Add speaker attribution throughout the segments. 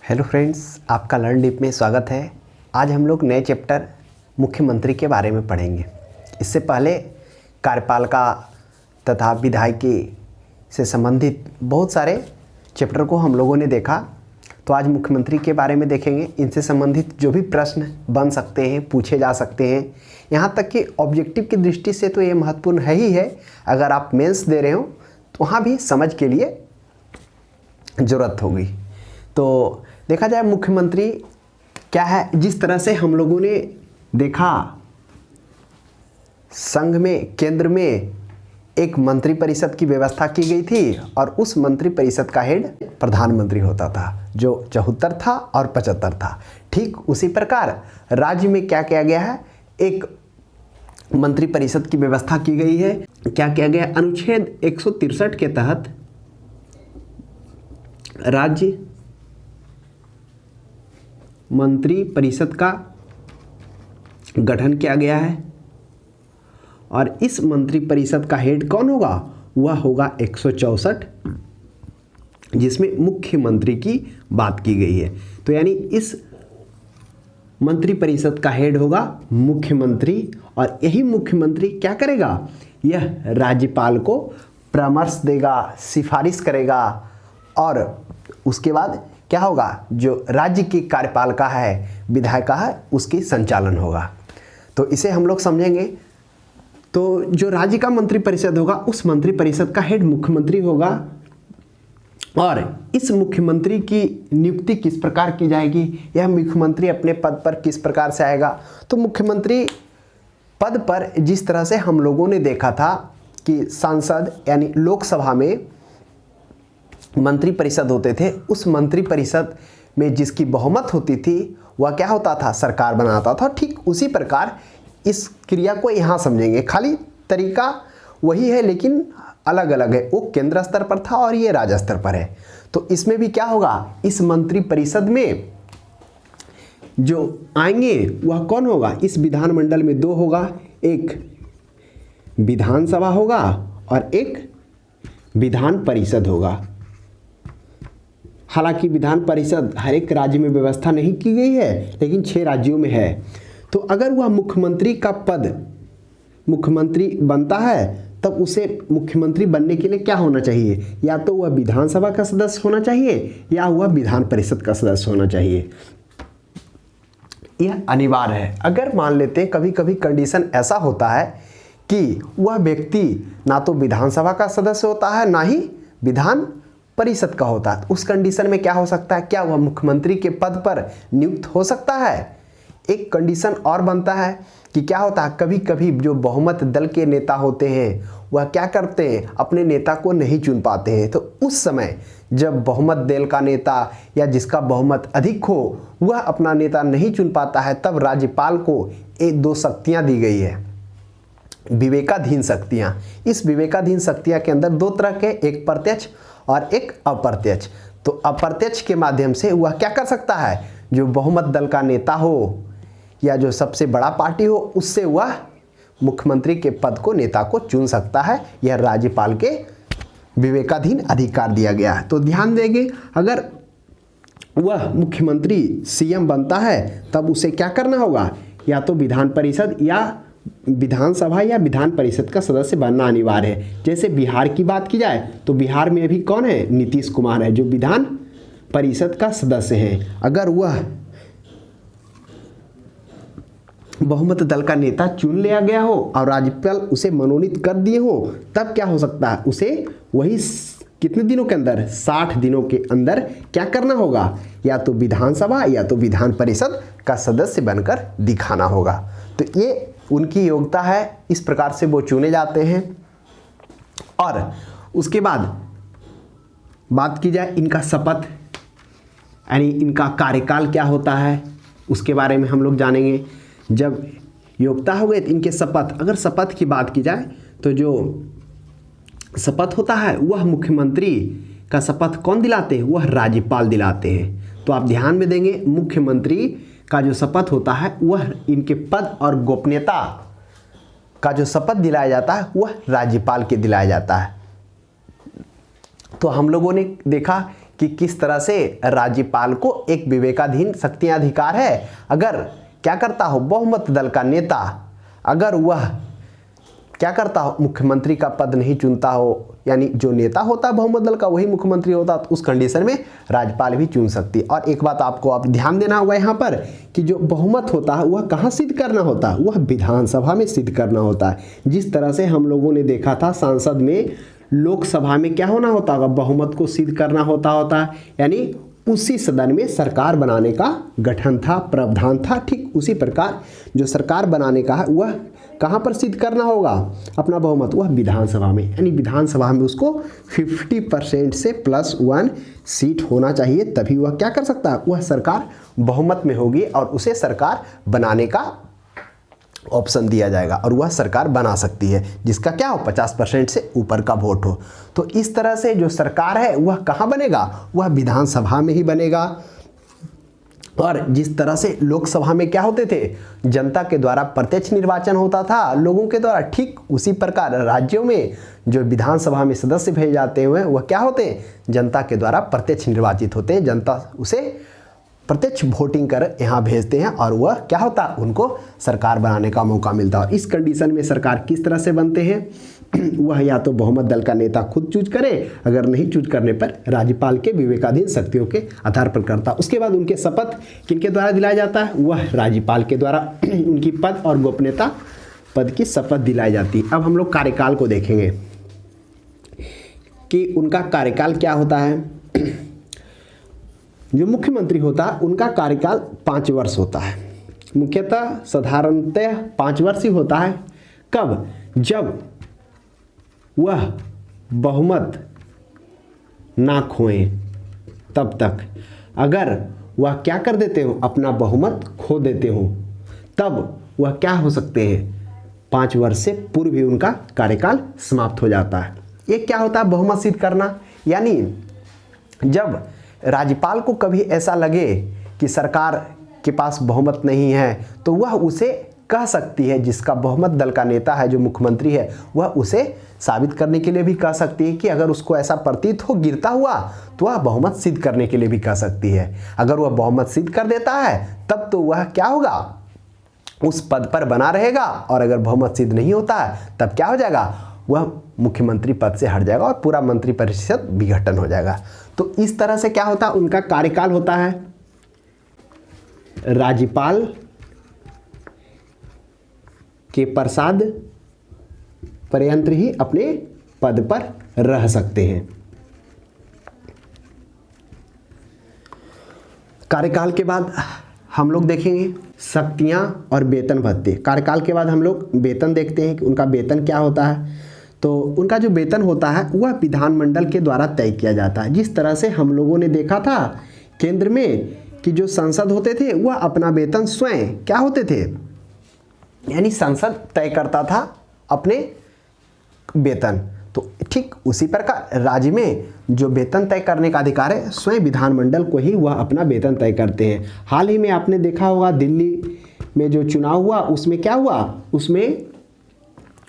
Speaker 1: Hello friends, आपका learn deep में स्वागत है। आज हम लोग नए चैप्टर मुख्यमंत्री के बारे में पढ़ेंगे। इससे पहले कार्यपालिका तथा विधायिकी से संबंधित बहुत सारे चैप्टर को हम लोगों ने देखा, तो आज मुख्यमंत्री के बारे में देखेंगे। इनसे संबंधित जो भी प्रश्न बन सकते हैं, पूछे जा सकते हैं, यहाँ तक कि ऑब्जेक्टिव की दृष्टि से तो ये महत्वपूर्ण है ही है। अगर आप मेंस दे रहे हो तो वहाँ भी समझ के लिए ज़रूरत होगी। तो देखा जाए मुख्यमंत्री क्या है। जिस तरह से हम लोगों ने देखा, संघ में केंद्र में एक मंत्री परिषद की व्यवस्था की गई थी और उस मंत्री परिषद का हेड प्रधानमंत्री होता था, जो 74 था और 75 था। ठीक उसी प्रकार राज्य में क्या किया गया है, एक मंत्री परिषद की व्यवस्था की गई है। क्या किया गया, अनुच्छेद 163 के तहत राज्य मंत्री परिषद का गठन किया गया है और इस मंत्री परिषद का हेड कौन होगा, वह होगा 164, जिसमें मुख्यमंत्री की बात की गई है। तो यानी इस मंत्री परिषद का हेड होगा मुख्यमंत्री और यही मुख्यमंत्री क्या करेगा, यह राज्यपाल को परामर्श देगा, सिफारिश करेगा और उसके बाद क्या होगा, जो राज्य की कार्यपालिका है, विधायिका है, उसकी संचालन होगा। तो इसे हम लोग समझेंगे। तो जो राज्य का मंत्री परिषद होगा, उस मंत्री परिषद का हेड मुख्यमंत्री होगा और इस मुख्यमंत्री की नियुक्ति किस प्रकार की जाएगी, यह मुख्यमंत्री अपने पद पर किस प्रकार से आएगा। तो मुख्यमंत्री पद पर जिस तरह से हम लोगों ने देखा था कि सांसद यानी लोकसभा में मंत्री परिषद होते थे, उस मंत्री परिषद में जिसकी बहुमत होती थी वह क्या होता था, सरकार बनाता था। ठीक उसी प्रकार इस क्रिया को यहाँ समझेंगे। खाली तरीका वही है लेकिन अलग अलग है। वो केंद्र स्तर पर था और ये राज्य स्तर पर है। तो इसमें भी क्या होगा, इस मंत्री परिषद में जो आएंगे वह कौन होगा, इस विधानमंडल में दो होगा, एक विधानसभा होगा और एक विधान परिषद होगा। हालांकि विधान परिषद हर एक राज्य में व्यवस्था नहीं की गई है, लेकिन 6 राज्यों में है। तो अगर वह मुख्यमंत्री का पद मुख्यमंत्री बनता है, तब उसे मुख्यमंत्री बनने के लिए क्या होना चाहिए, या तो वह विधानसभा का सदस्य होना चाहिए या वह विधान परिषद का सदस्य होना चाहिए। यह अनिवार्य है। अगर मान लेते हैं कभी कभी कंडीशन ऐसा होता है कि वह व्यक्ति ना तो विधानसभा का सदस्य होता है, ना ही विधान परिषद का होता है, उस कंडीशन में क्या हो सकता है, क्या वह मुख्यमंत्री के पद पर नियुक्त हो सकता है। एक कंडीशन और बनता है कि क्या होता है, कभी कभी जो बहुमत दल के नेता होते हैं वह क्या करते हैं, अपने नेता को नहीं चुन पाते हैं। तो उस समय जब बहुमत दल का नेता या जिसका बहुमत अधिक हो वह अपना नेता नहीं चुन पाता है, तब राज्यपाल को एक 2 शक्तियाँ दी गई है, विवेकाधीन शक्तियाँ। इस विवेकाधीन शक्तियाँ के अंदर 2 तरह के, एक प्रत्यक्ष और एक अप्रत्यक्ष। तो अप्रत्यक्ष के माध्यम से वह क्या कर सकता है, जो बहुमत दल का नेता हो या जो सबसे बड़ा पार्टी हो, उससे वह मुख्यमंत्री के पद को, नेता को चुन सकता है। यह राज्यपाल के विवेकाधीन अधिकार दिया गया है। तो ध्यान देंगे, अगर वह मुख्यमंत्री सीएम बनता है तब उसे क्या करना होगा, या तो विधान परिषद या विधानसभा या विधान परिषद का सदस्य बनना अनिवार्य है। जैसे बिहार की बात की जाए तो बिहार में अभी कौन है, नीतीश कुमार है, जो विधान परिषद का सदस्य है। अगर वह बहुमत दल का नेता चुन लिया गया हो और राज्यपाल उसे मनोनीत कर दिए हो, तब क्या हो सकता है, उसे वही कितने दिनों के अंदर, 60 दिनों के अंदर क्या करना होगा, या तो विधानसभा या तो विधान परिषद का सदस्य बनकर दिखाना होगा। तो ये उनकी योग्यता है, इस प्रकार से वो चुने जाते हैं। और उसके बाद बात की जाए इनका शपथ यानी इनका कार्यकाल क्या होता है, उसके बारे में हम लोग जानेंगे। जब योग्यता हो गई तो इनके शपथ, अगर शपथ की बात की जाए तो जो शपथ होता है वह मुख्यमंत्री का शपथ कौन दिलाते हैं, वह राज्यपाल दिलाते हैं। तो आप ध्यान में देंगे, मुख्यमंत्री का जो शपथ होता है वह इनके पद और गोपनीयता का जो शपथ दिलाया जाता है वह राज्यपाल के दिलाया जाता है। तो हम लोगों ने देखा कि किस तरह से राज्यपाल को एक विवेकाधीन शक्तियां अधिकार है। अगर क्या करता हो बहुमत दल का नेता, अगर वह क्या करता हो मुख्यमंत्री का पद नहीं चुनता हो, यानी जो नेता होता है बहुमत दल का वही मुख्यमंत्री होता, तो उस कंडीशन में राज्यपाल भी चुन सकती है। और एक बात आपको आप ध्यान देना होगा यहाँ पर कि जो बहुमत होता है वह कहाँ सिद्ध करना होता है, वह विधानसभा में सिद्ध करना होता है। जिस तरह से हम लोगों ने देखा था संसद में, लोकसभा में क्या होना होता होगा, बहुमत को सिद्ध करना होता है, यानी उसी सदन में सरकार बनाने का गठन था, प्रावधान था। ठीक उसी प्रकार जो सरकार बनाने का है वह कहाँ पर सिद्ध करना होगा अपना बहुमत, वह विधानसभा में, यानी विधानसभा में उसको 50% से +1 सीट होना चाहिए, तभी वह क्या कर सकता है, वह सरकार बहुमत में होगी और उसे सरकार बनाने का ऑप्शन दिया जाएगा और वह सरकार बना सकती है जिसका क्या हो 50% से ऊपर का वोट हो। तो इस तरह से जो सरकार है वह कहाँ बनेगा, वह विधानसभा में ही बनेगा। और जिस तरह से लोकसभा में क्या होते थे, जनता के द्वारा प्रत्यक्ष निर्वाचन होता था लोगों के द्वारा, ठीक उसी प्रकार राज्यों में जो विधानसभा में सदस्य भेजे जाते हैं वह क्या होते हैं, जनता के द्वारा प्रत्यक्ष निर्वाचित होते हैं। जनता उसे प्रत्यक्ष वोटिंग कर यहाँ भेजते हैं और वह क्या होता है, उनको सरकार बनाने का मौका मिलता है। और इस कंडीशन में सरकार किस तरह से बनते हैं, वह या तो बहुमत दल का नेता खुद चूज करे, अगर नहीं चूज करने पर राज्यपाल के विवेकाधीन शक्तियों के आधार पर करता। उसके बाद उनके शपथ किनके द्वारा दिलाया जाता है, वह राज्यपाल के द्वारा उनकी पद और गोपनीयता पद की शपथ दिलाई जाती है। अब हम लोग कार्यकाल को देखेंगे कि उनका कार्यकाल क्या होता है। जो मुख्यमंत्री होता है उनका कार्यकाल 5 वर्ष होता है, मुख्यतः साधारणतः 5 वर्ष ही होता है। कब, जब वह बहुमत ना खोएं तब तक। अगर वह क्या कर देते हो, अपना बहुमत खो देते हो, तब वह क्या हो सकते हैं, 5 वर्ष से पूर्व ही उनका कार्यकाल समाप्त हो जाता है। ये क्या होता है बहुमत सिद्ध करना, यानी जब राज्यपाल को कभी ऐसा लगे कि सरकार के पास बहुमत नहीं है तो वह उसे कह सकती है, जिसका बहुमत दल का नेता है जो मुख्यमंत्री है वह उसे साबित करने के लिए भी कह सकती है कि अगर उसको ऐसा प्रतीत हो गिरता हुआ तो वह बहुमत सिद्ध करने के लिए भी कह सकती है। अगर वह बहुमत सिद्ध कर देता है तब तो वह क्या होगा, उस पद पर बना रहेगा, और अगर बहुमत सिद्ध नहीं होता है तब क्या हो जाएगा, वह मुख्यमंत्री पद से हट जाएगा और पूरा मंत्रिपरिषद विघटन हो जाएगा। तो इस तरह से क्या होता है, उनका कार्यकाल होता है राज्यपाल के प्रसाद पर्यंत ही अपने पद पर रह सकते हैं। कार्यकाल के बाद हम लोग देखेंगे शक्तियां और वेतन भत्ते। कार्यकाल के बाद हम लोग वेतन देखते हैं कि उनका वेतन क्या होता है। तो उनका जो वेतन होता है वह विधानमंडल के द्वारा तय किया जाता है। जिस तरह से हम लोगों ने देखा था केंद्र में कि जो सांसद होते थे वह अपना वेतन स्वयं क्या होते थे, यानी संसद तय करता था अपने वेतन। तो ठीक उसी प्रकार राज्य में जो वेतन तय करने का अधिकार है स्वयं विधानमंडल को ही वह अपना वेतन तय करते हैं। हाल ही में आपने देखा होगा दिल्ली में जो चुनाव हुआ उसमें क्या हुआ, उसमें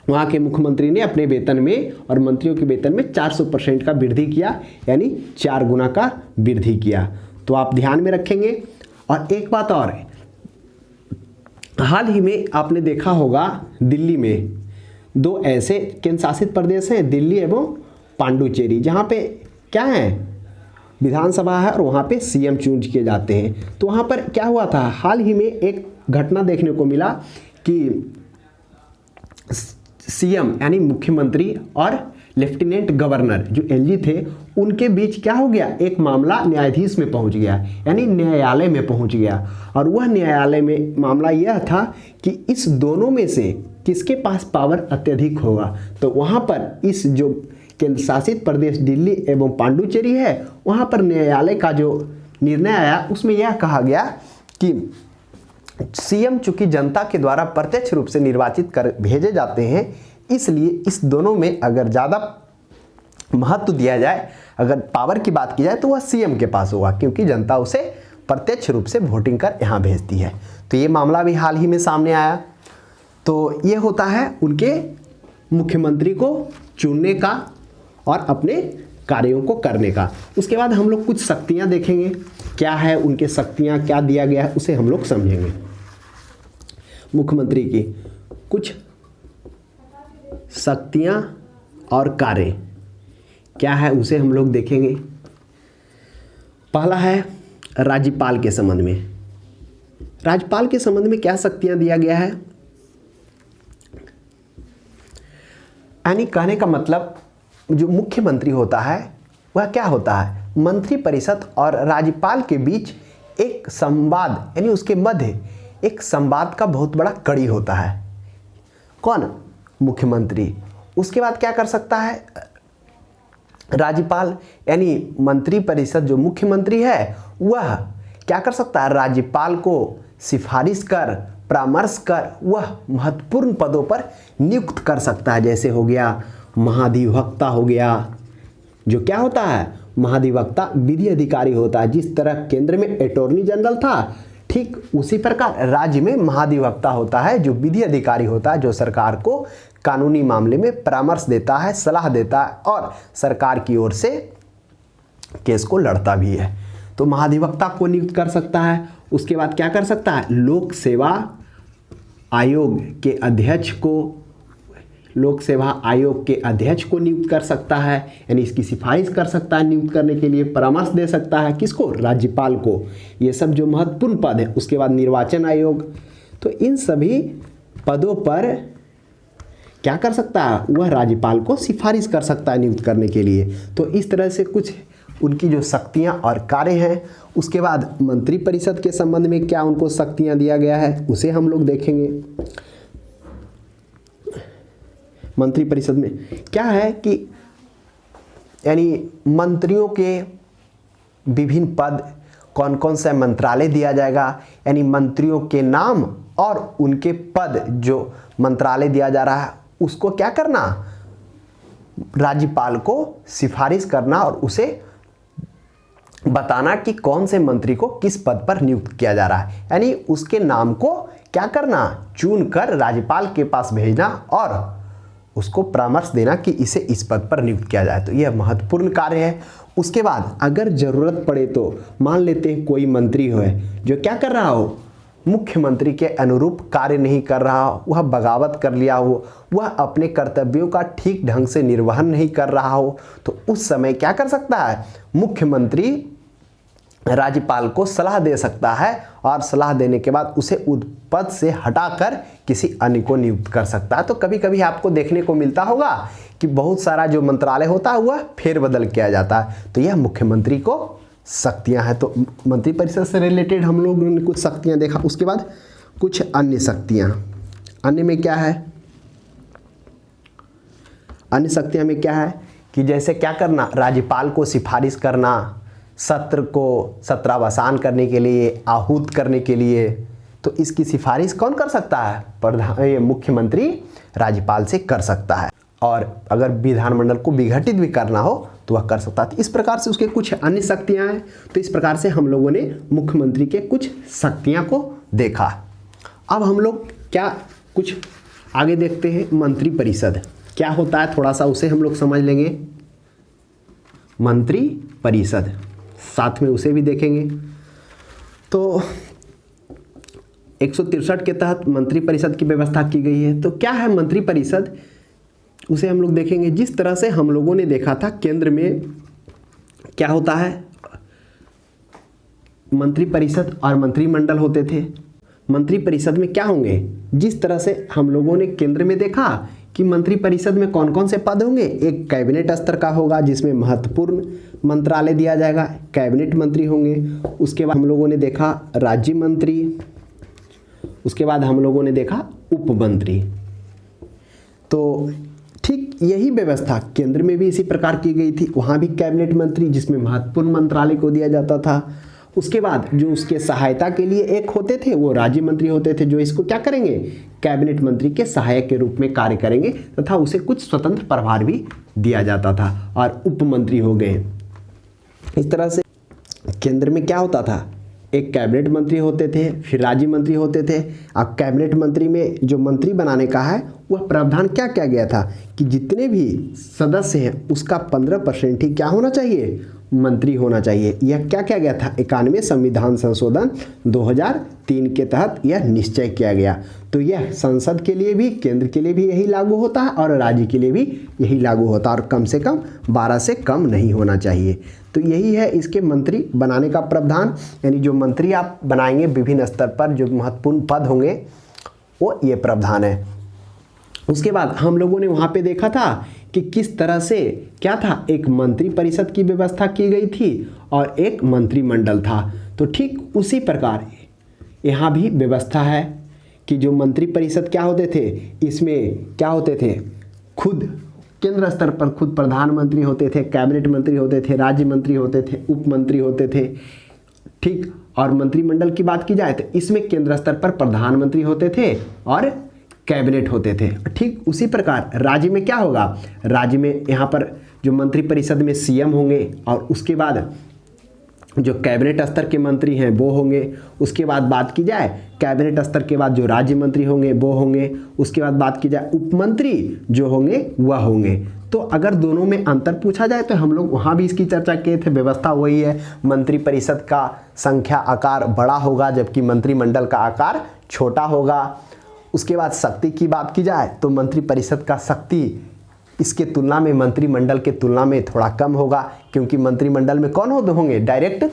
Speaker 1: वहाँ के मुख्यमंत्री ने अपने वेतन में और मंत्रियों के वेतन में 400% का वृद्धि किया, यानी 4 गुना का वृद्धि किया। तो आप ध्यान में रखेंगे। और एक बात और, हाल ही में आपने देखा होगा दिल्ली में 2 ऐसे केंद्र शासित प्रदेश हैं, दिल्ली एवं पांडुचेरी, जहाँ पे क्या है, विधानसभा है और वहाँ पे सीएम चूज किए जाते हैं। तो वहाँ पर क्या हुआ था, हाल ही में एक घटना देखने को मिला कि सीएम यानी मुख्यमंत्री और लेफ्टिनेंट गवर्नर जो एलजी थे उनके बीच क्या हो गया, एक मामला न्यायाधीश में पहुंच गया, यानी न्यायालय में पहुंच गया। और वह न्यायालय में मामला यह था कि इस दोनों में से किसके पास पावर अत्यधिक होगा। तो वहाँ पर इस जो केंद्र शासित प्रदेश दिल्ली एवं पांडुचेरी है वहाँ पर न्यायालय का जो निर्णय आया उसमें यह कहा गया कि सीएम चूंकि जनता के द्वारा प्रत्यक्ष रूप से निर्वाचित कर भेजे जाते हैं, इसलिए इस दोनों में अगर ज़्यादा महत्व दिया जाए, अगर पावर की बात की जाए तो वह सीएम के पास होगा, क्योंकि जनता उसे प्रत्यक्ष रूप से वोटिंग कर यहाँ भेजती है। तो ये मामला भी हाल ही में सामने आया। तो ये होता है उनके मुख्यमंत्री को चुनने का और अपने कार्यों को करने का। उसके बाद हम लोग कुछ शक्तियाँ देखेंगे, क्या है उनके शक्तियाँ, क्या दिया गया है उसे हम लोग समझेंगे। मुख्यमंत्री की कुछ शक्तियाँ और कार्य क्या है उसे हम लोग देखेंगे। पहला है राज्यपाल के संबंध में। राज्यपाल के संबंध में क्या शक्तियाँ दिया गया है, यानी कहने का मतलब जो मुख्यमंत्री होता है वह क्या होता है, मंत्रिपरिषद और राज्यपाल के बीच एक संवाद, यानी उसके मध्य एक संवाद का बहुत बड़ा कड़ी होता है। कौन, मुख्यमंत्री। उसके बाद क्या कर सकता है राज्यपाल, यानी मंत्रिपरिषद जो मुख्यमंत्री है वह क्या कर सकता है, राज्यपाल को सिफारिश कर, परामर्श कर वह महत्वपूर्ण पदों पर नियुक्त कर सकता है। जैसे हो गया महाधिवक्ता हो गया, जो क्या होता है, महाधिवक्ता विधि अधिकारी होता है। जिस तरह केंद्र में अटॉर्नी जनरल था, ठीक उसी प्रकार राज्य में महाधिवक्ता होता है, जो विधि अधिकारी होता है, जो सरकार को कानूनी मामले में परामर्श देता है, सलाह देता है और सरकार की ओर से केस को लड़ता भी है। तो महाधिवक्ता को नियुक्त कर सकता है। उसके बाद क्या कर सकता है, लोक सेवा आयोग के अध्यक्ष को, लोक सेवा आयोग के अध्यक्ष को नियुक्त कर सकता है, यानी इसकी सिफारिश कर सकता है, नियुक्त करने के लिए परामर्श दे सकता है। किसको, राज्यपाल को। ये सब जो महत्वपूर्ण पद है। उसके बाद निर्वाचन आयोग, तो इन सभी पदों पर क्या कर सकता है, वह राज्यपाल को सिफारिश कर सकता है नियुक्त करने के लिए। तो इस तरह से कुछ उनकी जो शक्तियां और कार्य हैं। उसके बाद मंत्रिपरिषद के संबंध में क्या उनको शक्तियां दिया गया है उसे हम लोग देखेंगे। मंत्रिपरिषद में क्या है कि यानी मंत्रियों के विभिन्न पद, कौन कौन सा मंत्रालय दिया जाएगा, यानी मंत्रियों के नाम और उनके पद जो मंत्रालय दिया जा रहा है उसको क्या करना, राज्यपाल को सिफारिश करना और उसे बताना कि कौन से मंत्री को किस पद पर नियुक्त किया जा रहा है। यानी उसके नाम को क्या करना, चुनकर राज्यपाल के पास भेजना और उसको परामर्श देना कि इसे इस पद पर नियुक्त किया जाए। तो यह महत्वपूर्ण कार्य है। उसके बाद अगर जरूरत पड़े तो मान लेते हैं कोई मंत्री हो जो क्या कर रहा हो, मुख्यमंत्री के अनुरूप कार्य नहीं कर रहा हो, वह बगावत कर लिया हो, वह अपने कर्तव्यों का ठीक ढंग से निर्वहन नहीं कर रहा हो, तो उस समय क्या कर सकता है, मुख्यमंत्री राज्यपाल को सलाह दे सकता है और सलाह देने के बाद उसे उस पद से हटाकर किसी अन्य को नियुक्त कर सकता है। तो कभी कभी आपको देखने को मिलता होगा कि बहुत सारा जो मंत्रालय होता है वह फेरबदल किया जाता है। तो यह मुख्यमंत्री को शक्तियां हैं। तो मंत्रिपरिषद से रिलेटेड हम लोगों ने कुछ शक्तियां देखा। उसके बाद कुछ अन्य शक्तियां, अन्य में क्या है, अन्य शक्तियां में क्या है कि जैसे क्या करना, राज्यपाल को सिफारिश करना, सत्र को सत्रावसान करने के लिए, आहूत करने के लिए। तो इसकी सिफारिश कौन कर सकता है, मुख्यमंत्री राज्यपाल से कर सकता है। और अगर विधानमंडल को विघटित भी करना हो तो वह कर सकता है। इस प्रकार से उसके कुछ अन्य शक्तियां हैं। तो इस प्रकार से हम लोगों ने मुख्यमंत्री के कुछ शक्तियां को देखा। अब हम लोग क्या कुछ आगे देखते हैं, मंत्रिपरिषद क्या होता है थोड़ा सा उसे हम लोग समझ लेंगे। मंत्रिपरिषद साथ में उसे भी देखेंगे। तो 163 के तहत मंत्रिपरिषद की व्यवस्था की गई है। तो क्या है मंत्रिपरिषद, उसे हम लोग देखेंगे। जिस तरह से हम लोगों ने देखा था केंद्र में क्या होता है, मंत्रिपरिषद और मंत्रिमंडल होते थे। मंत्रिपरिषद में क्या होंगे, जिस तरह से हम लोगों ने केंद्र में देखा कि मंत्रिपरिषद में कौन कौन से पद होंगे, एक कैबिनेट स्तर का होगा जिसमें महत्वपूर्ण मंत्रालय दिया जाएगा, कैबिनेट मंत्री होंगे। उसके बाद हम लोगों ने देखा राज्य मंत्री, उसके बाद हम लोगों ने देखा उप मंत्री। तो ठीक यही व्यवस्था केंद्र में भी इसी प्रकार की गई थी। वहाँ भी कैबिनेट मंत्री जिसमें महत्वपूर्ण मंत्रालय को दिया जाता था। उसके बाद जो उसके सहायता के लिए एक होते थे वो राज्य मंत्री होते थे, जो इसको क्या करेंगे, कैबिनेट मंत्री के सहायक के रूप में कार्य करेंगे तथा उसे कुछ स्वतंत्र प्रभार भी दिया जाता था। और उप मंत्री हो गए। इस तरह से केंद्र में क्या होता था, एक कैबिनेट मंत्री होते थे, फिर राज्य मंत्री होते थे। अब कैबिनेट मंत्री में जो मंत्री बनाने का है वह प्रावधान क्या किया गया था कि जितने भी सदस्य हैं उसका 15% ही क्या होना चाहिए, मंत्री होना चाहिए। यह क्या किया गया था, 91 संविधान संशोधन 2003 के तहत यह निश्चय किया गया। तो यह संसद के लिए भी, केंद्र के लिए भी यही लागू होता है और राज्य के लिए भी यही लागू होता है, और कम से कम 12 से कम नहीं होना चाहिए। तो यही है इसके मंत्री बनाने का प्रावधान, यानी जो मंत्री आप बनाएंगे विभिन्न स्तर पर जो महत्वपूर्ण पद होंगे वो ये प्रावधान है। उसके बाद हम लोगों ने वहाँ पे देखा था कि किस तरह से क्या था, एक मंत्री परिषद की व्यवस्था की गई थी और एक मंत्रिमंडल था। तो ठीक उसी प्रकार यहाँ भी व्यवस्था है कि जो मंत्री परिषद क्या होते थे, इसमें क्या होते थे, खुद केंद्र स्तर पर खुद प्रधानमंत्री होते थे, कैबिनेट मंत्री होते थे, राज्य मंत्री होते थे, उप मंत्री होते थे, ठीक। और मंत्रिमंडल की बात की जाए तो इसमें केंद्र स्तर पर प्रधानमंत्री होते थे और कैबिनेट होते थे। ठीक उसी प्रकार राज्य में क्या होगा, राज्य में यहाँ पर जो मंत्री परिषद में सीएम होंगे और उसके बाद जो कैबिनेट स्तर के मंत्री हैं वो होंगे। उसके बाद बात की जाए कैबिनेट स्तर के बाद जो राज्य मंत्री होंगे वो होंगे। उसके बाद बात की जाए उप मंत्री जो होंगे वह होंगे। तो अगर दोनों में अंतर पूछा जाए तो हम लोग वहाँ भी इसकी चर्चा किए थे। व्यवस्था वही है, मंत्री परिषद का संख्या आकार बड़ा होगा जबकि मंत्रिमंडल का आकार छोटा होगा। उसके बाद शक्ति की बात की जाए तो मंत्री परिषद का शक्ति इसके तुलना में मंत्रिमंडल के तुलना में थोड़ा कम होगा, क्योंकि मंत्रिमंडल में कौन होंगे, डायरेक्ट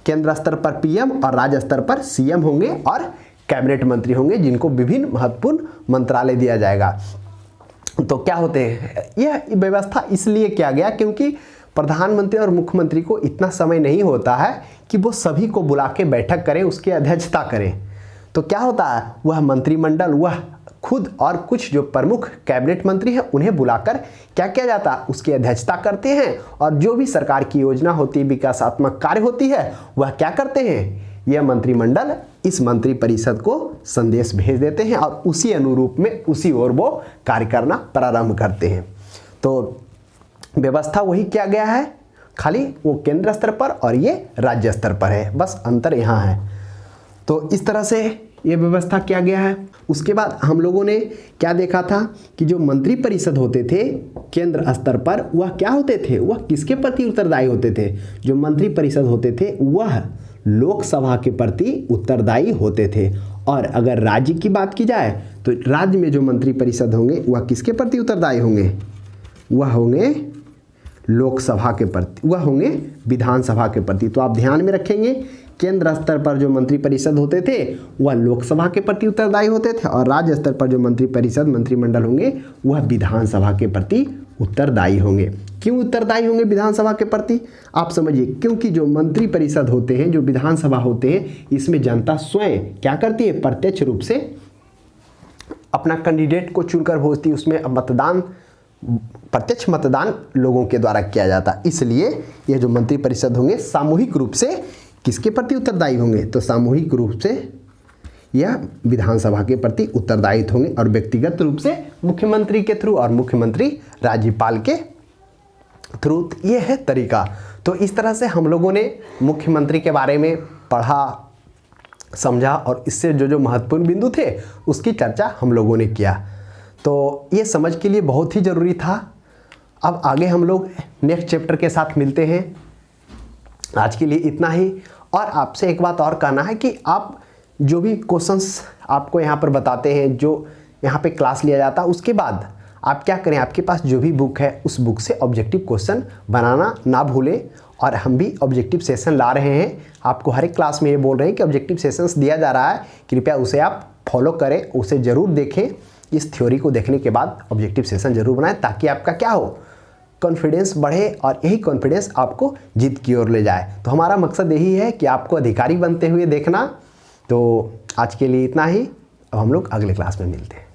Speaker 1: केंद्र स्तर पर पीएम और राज्य स्तर पर सीएम होंगे और कैबिनेट मंत्री होंगे जिनको विभिन्न महत्वपूर्ण मंत्रालय दिया जाएगा। तो क्या होते हैं, यह व्यवस्था इसलिए किया गया क्योंकि प्रधानमंत्री और मुख्यमंत्री को इतना समय नहीं होता है कि वो सभी को बुला के बैठक करें, उसकी अध्यक्षता करें। तो क्या होता है, वह मंत्रिमंडल वह खुद और कुछ जो प्रमुख कैबिनेट मंत्री हैं उन्हें बुलाकर क्या किया जाता है, उसकी अध्यक्षता करते हैं और जो भी सरकार की योजना होती है, विकासात्मक कार्य होती है, वह क्या करते हैं, यह मंत्रिमंडल इस मंत्री परिषद को संदेश भेज देते हैं और उसी अनुरूप में उसी ओर वो कार्य करना प्रारंभ करते हैं। तो व्यवस्था वही किया गया है, खाली वो केंद्र स्तर पर और ये राज्य स्तर पर है, बस अंतर यहाँ है। तो इस तरह से ये व्यवस्था किया गया है। उसके बाद हम लोगों ने क्या देखा था कि जो मंत्री परिषद होते थे केंद्र स्तर पर वह क्या होते थे, वह किसके प्रति उत्तरदायी होते थे, जो मंत्री परिषद होते थे वह लोकसभा के प्रति उत्तरदायी होते थे। और अगर राज्य की बात की जाए तो राज्य में जो मंत्री परिषद होंगे वह किसके प्रति उत्तरदायी होंगे, वह होंगे लोकसभा के प्रति, वह होंगे विधानसभा के प्रति। तो आप ध्यान में रखेंगे केंद्र स्तर पर जो मंत्री परिषद होते थे वह लोकसभा के प्रति उत्तरदायी होते थे और राज्य स्तर पर जो मंत्री परिषद मंत्रिमंडल होंगे वह विधानसभा के प्रति उत्तरदायी होंगे। क्यों उत्तरदायी होंगे विधानसभा के प्रति, आप समझिए, क्योंकि जो मंत्री परिषद होते हैं, जो विधानसभा होते हैं, इसमें जनता स्वयं क्या करती है, प्रत्यक्ष रूप से अपना कैंडिडेट को चुनकर भेजती है। उसमें मतदान, प्रत्यक्ष मतदान लोगों के द्वारा किया जाता है। इसलिए यह जो मंत्री परिषद होंगे सामूहिक रूप से किसके प्रति उत्तरदायी होंगे, तो सामूहिक रूप से यह विधानसभा के प्रति उत्तरदायी होंगे और व्यक्तिगत रूप से मुख्यमंत्री के थ्रू और मुख्यमंत्री राज्यपाल के थ्रू। ये है तरीका। तो इस तरह से हम लोगों ने मुख्यमंत्री के बारे में पढ़ा, समझा और इससे जो जो महत्वपूर्ण बिंदु थे उसकी चर्चा हम लोगों ने किया। तो ये समझ के लिए बहुत ही ज़रूरी था। अब आगे हम लोग नेक्स्ट चैप्टर के साथ मिलते हैं। आज के लिए इतना ही। और आपसे एक बात और कहना है कि आप जो भी क्वेश्चंस आपको यहाँ पर बताते हैं, जो यहाँ पे क्लास लिया जाता है, उसके बाद आप क्या करें, आपके पास जो भी बुक है उस बुक से ऑब्जेक्टिव क्वेश्चन बनाना ना भूलें। और हम भी ऑब्जेक्टिव सेशन ला रहे हैं, आपको हर एक क्लास में ये बोल रहे हैं कि ऑब्जेक्टिव सेशंस दिया जा रहा है, कृपया उसे आप फॉलो करें, उसे ज़रूर देखें। इस थ्योरी को देखने के बाद ऑब्जेक्टिव सेशन ज़रूर बनाएं ताकि आपका क्या हो, कॉन्फिडेंस बढ़े और यही कॉन्फिडेंस आपको जीत की ओर ले जाए। तो हमारा मकसद यही है कि आपको अधिकारी बनते हुए देखना। तो आज के लिए इतना ही, अब हम लोग अगले क्लास में मिलते हैं।